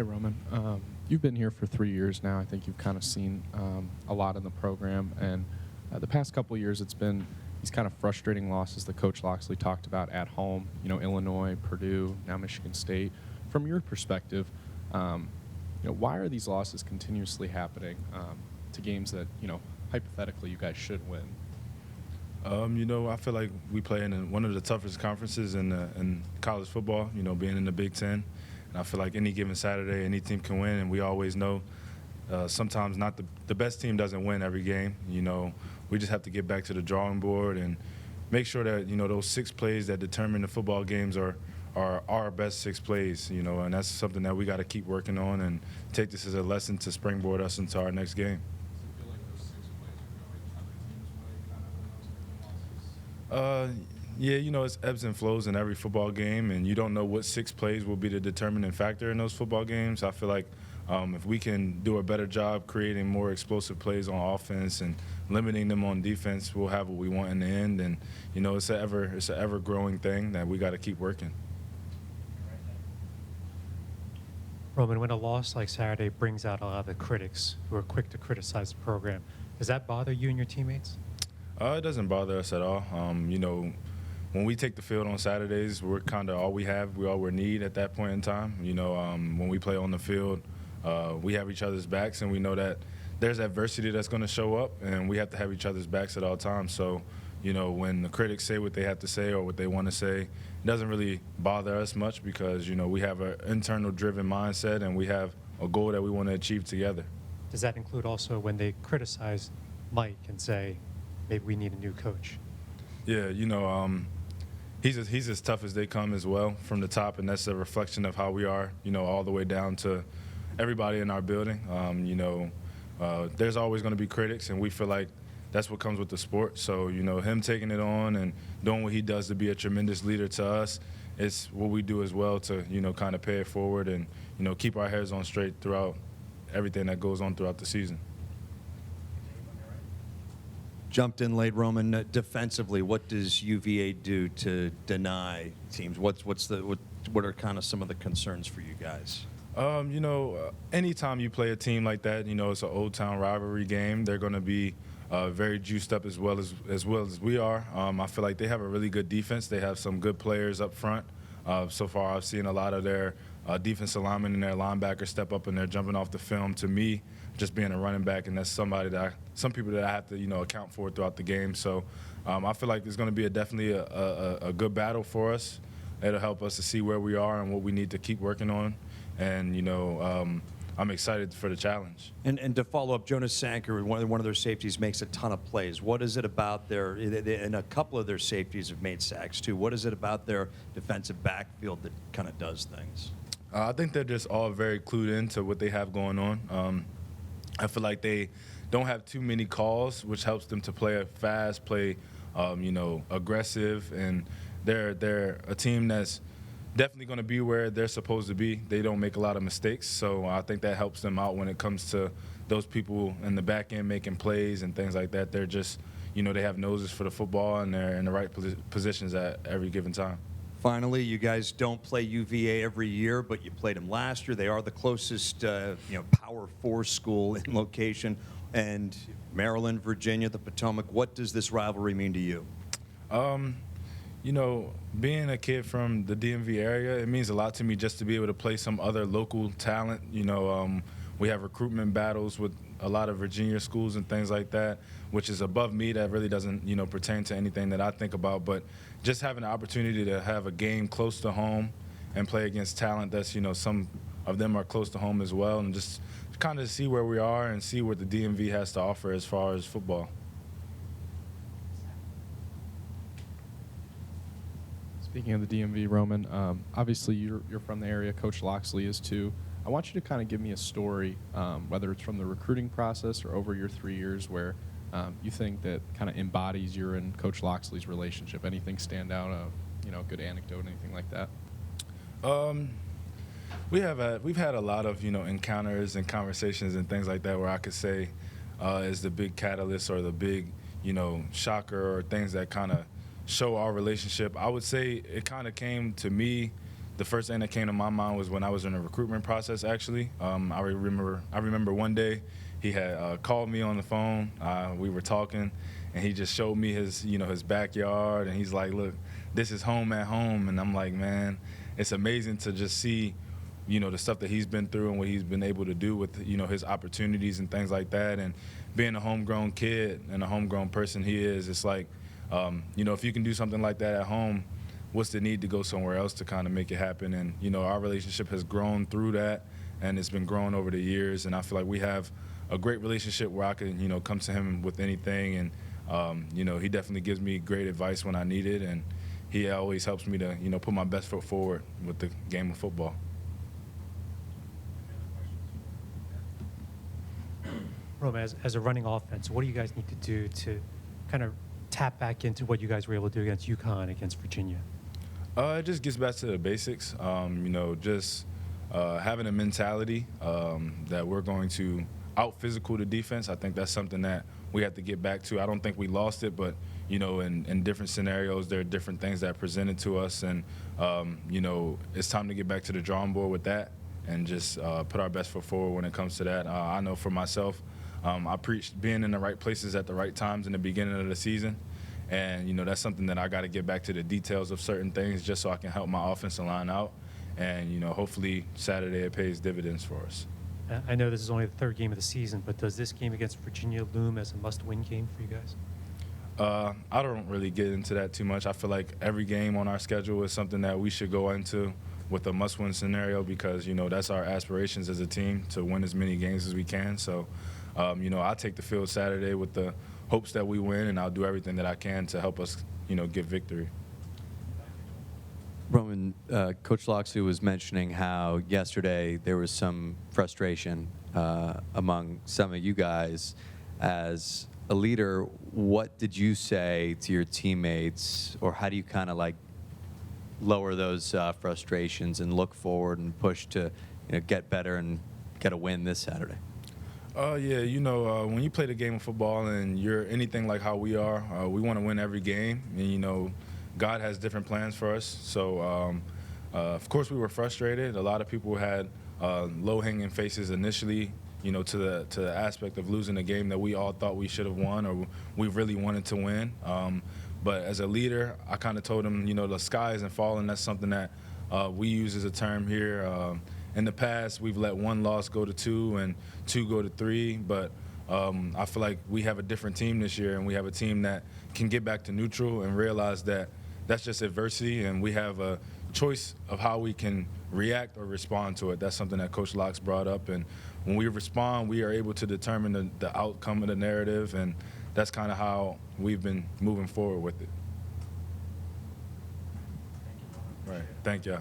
Roman. You've been here for 3 years now. I think you've kind of seen a lot in the program. And the past couple of years, it's been these kind of frustrating losses that Coach Loxley talked about at home, Illinois, Purdue, now Michigan State. From your perspective, why are these losses continuously happening to games that, hypothetically you guys should win? I feel like we play in one of the toughest conferences in college football, being in the Big Ten. And I feel like any given Saturday, any team can win, and we always know sometimes not the best team doesn't win every game. We just have to get back to the drawing board and make sure that, those 6 plays that determine the football games are our best 6 plays, and that's something that we got to keep working on and take this as a lesson to springboard us into our next game. Yeah, it's ebbs and flows in every football game, and you don't know what 6 plays will be the determining factor in those football games. I feel like if we can do a better job creating more explosive plays on offense and limiting them on defense, we'll have what we want in the end. And it's an ever growing thing that we got to keep working. Roman, when a loss like Saturday brings out a lot of the critics who are quick to criticize the program, does that bother you and your teammates? It doesn't bother us at all. When we take the field on Saturdays, we're kind of all we have. We all we need at that point in time. When we play on the field, we have each other's backs, and we know that there's adversity that's going to show up, and we have to have each other's backs at all times. So, when the critics say what they have to say or what they want to say, it doesn't really bother us much because, we have an internal driven mindset, and we have a goal that we want to achieve together. Does that include also when they criticize Mike and say, maybe we need a new coach? Yeah, he's as tough as they come as well from the top, and that's a reflection of how we are, all the way down to everybody in our building. There's always going to be critics, and we feel like that's what comes with the sport. So, him taking it on and doing what he does to be a tremendous leader to us, it's what we do as well to, kind of pay it forward and, keep our heads on straight throughout everything that goes on throughout the season. Jumped in late, Roman. Defensively, what does UVA do to deny teams? What are kind of some of the concerns for you guys? Anytime you play a team like that, it's an old town rivalry game. They're going to be very juiced up as well as we are. I feel like they have a really good defense. They have some good players up front. So far, I've seen a lot of their defensive linemen and their linebackers step up, and they're jumping off the film. To me, just being a running back, and that's some people that I have to account for throughout the game. So I feel like it's going to be definitely a good battle for us. It'll help us to see where we are and what we need to keep working on. And I'm excited for the challenge. And to follow up, Jonas Sanker, one of their safeties, makes a ton of plays. What is it about and a couple of their safeties have made sacks too. What is it about their defensive backfield that kind of does things? I think they're just all very clued into what they have going on. I feel like they don't have too many calls, which helps them to play fast, play aggressive, and they're a team that's definitely going to be where they're supposed to be. They don't make a lot of mistakes, so I think that helps them out when it comes to those people in the back end making plays and things like that. They're just, they have noses for the football, and they're in the right positions at every given time. Finally, you guys don't play UVA every year, but you played them last year. They are the closest, Power 4 school in location, and Maryland, Virginia, the Potomac. What does this rivalry mean to you? Being a kid from the DMV area, it means a lot to me just to be able to play some other local talent. We have recruitment battles with a lot of Virginia schools and things like that, which is above me. That really doesn't, pertain to anything that I think about. But just having the opportunity to have a game close to home and play against talent that's, some of them are close to home as well, and just kind of see where we are and see what the DMV has to offer as far as football. Speaking of the DMV, Roman, obviously you're from the area. Coach Loxley is too. I want you to kind of give me a story, whether it's from the recruiting process or over your 3 years, where you think that kind of embodies your and Coach Loxley's relationship. Anything stand out? Good anecdote, anything like that? We've had a lot of encounters and conversations and things like that where I could say is the big catalyst or the big shocker or things that kind of show our relationship. I would say it kind of came to me the first thing that came to my mind was when I was in the recruitment process. Actually, I remember one day he had called me on the phone. We were talking, and he just showed me his backyard, and he's like, "Look, this is home at home." And I'm like, man, it's amazing to just see, the stuff that he's been through and what he's been able to do with, his opportunities and things like that. And being a homegrown kid and a homegrown person he is, it's like, if you can do something like that at home, what's the need to go somewhere else to kind of make it happen? And, our relationship has grown through that, and it's been growing over the years. And I feel like we have a great relationship where I can, come to him with anything. And, he definitely gives me great advice when I need it. And he always helps me to, put my best foot forward with the game of football. Roman, as a running offense, what do you guys need to do to kind of tap back into what you guys were able to do against UConn, against Virginia? It just gets back to the basics. Just having a mentality that we're going to out-physical the defense. I think that's something that we have to get back to. I don't think we lost it, but, in different scenarios, there are different things that are presented to us. And, it's time to get back to the drawing board with that and just put our best foot forward when it comes to that. I know for myself, I preached being in the right places at the right times in the beginning of the season. And, that's something that I got to get back to the details of certain things just so I can help my offensive line out. And, hopefully Saturday it pays dividends for us. I know this is only the third game of the season, but does this game against Virginia loom as a must-win game for you guys? I don't really get into that too much. I feel like every game on our schedule is something that we should go into with a must-win scenario because, that's our aspirations as a team, to win as many games as we can. So, I take the field Saturday with the hopes that we win, and I'll do everything that I can to help us, get victory. Roman, Coach Loxley was mentioning how yesterday there was some frustration among some of you guys. As a leader, what did you say to your teammates, or how do you kind of lower those frustrations and look forward and push to get better and get a win this Saturday? When you play the game of football and you're anything like how we are, we want to win every game. And, God has different plans for us. So, of course, we were frustrated. A lot of people had low-hanging faces initially, to the aspect of losing a game that we all thought we should have won or we really wanted to win. But as a leader, I kind of told them, the sky isn't falling. That's something that we use as a term here. In the past, we've let one loss go to 2 and 2 go to 3, but I feel like we have a different team this year, and we have a team that can get back to neutral and realize that that's just adversity, and we have a choice of how we can react or respond to it. That's something that Coach Locks brought up, and when we respond, we are able to determine the outcome of the narrative, and that's kind of how we've been moving forward with it. Right. Thank y'all.